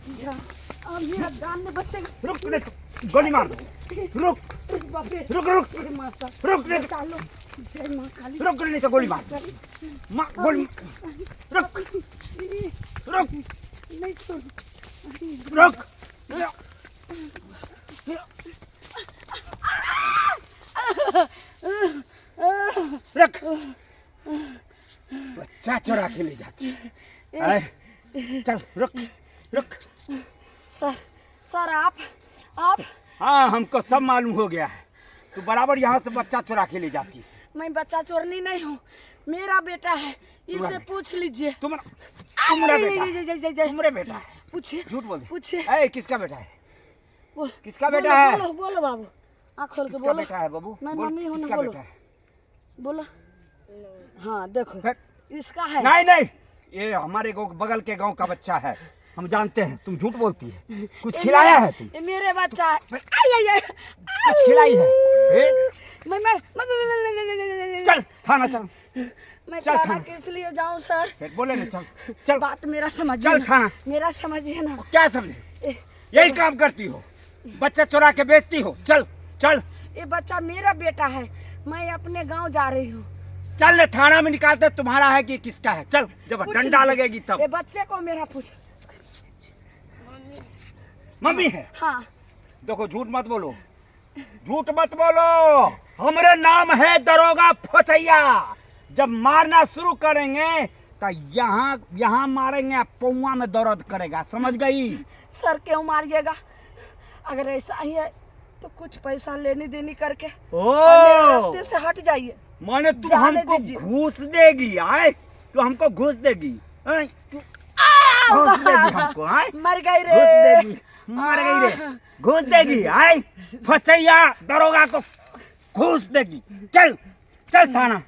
मेरा जान में बच्चे रुक रे, गोली मार दो। रुक रुक रुक रुक रे, रुक नहीं तो गोली मार गोली रुक रुक नहीं सुन रुक रुक। बच्चा चुरा के ले जाती है। चल रुक रुक। सर आप हाँ, हमको सब मालूम हो गया है। तू बराबर यहाँ से बच्चा चुरा के ले जाती। मैं बच्चा चोरनी नहीं हूँ, मेरा बेटा है, इससे पूछ लीजिए। तुम्हारा बेटा है। पूछिए, झूठ बोल दे। पूछिए किसका बेटा है? वो किसका बेटा है? बोलो बाबू, आँख खोल के किसका बोलो। बेटा है बाबू? मैं बोल, मम्मी हूँ ना, किसका बोलो बेटा है? बोलो। हाँ देखो, फिर? इसका है। नहीं, ये हमारे बगल के गांव का बच्चा है, हम जानते हैं। तुम झूठ बोलती है। कुछ खिलाया है तुम? ये मेरे बच्चा है। कुछ खिलाई है? चल थाना चल। मैं चल थाना थाना। किस लिए जाऊँ सर? फिर बोले ना, चल चल बात मेरा समझिए चल ना। थाना। मेरा समझिए ना। क्या समझे? यही काम करती हो, बच्चा चुरा के बेचती हो। चल चल ये बच्चा मेरा बेटा है, मैं अपने गांव जा रही हूँ। चल ले, थाना में निकालते तुम्हारा है कि किसका है। चल, जब पूछ डंडा लीजिए। लगेगी तब। ये बच्चे को मेरा पूछ। मम्मी है। हाँ देखो, झूठ मत बोलो, झूठ मत बोलो। हमारे नाम है दरोगा फोचैया। जब मारना शुरू करेंगे तो यहाँ मारेंगे, पौवा में दर्द करेगा, समझ गई? सर क्यों मारिएगा? अगर ऐसा ही है तो कुछ पैसा लेनी देनी करके मेरे रास्ते से हट जाइए। माने तू जाने हमको दीजिए। घूस देगी? आए, तू हमको घूस देगी? आए, तू घूस देगी हमको? आए, मर गई रे। घूस देगी? मर गई रे, घूस देगी? आए, फचैया दरोगा को घूस देगी। चल चल थाना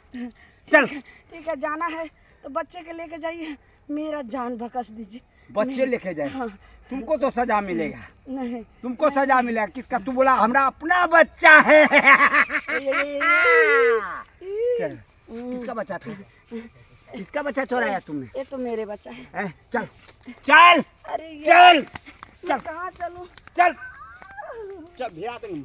चल। ठीक है, जाना है तो बच्चे के लेके जाइए, मेरा जान बकस दीजिए। बच्चे लेके जाए? हाँ। तुमको तो सजा मिलेगा। नहीं तुमको सजा मिलेगा। किसका? तू बोला हमरा अपना बच्चा है। चल, किसका बच्चा था? किसका बच्चा चुराया तुमने? ये तो मेरे बच्चा है। चल चल अरे चल मैं कहाँ चलूं? चल चल भिड़ा देंगे।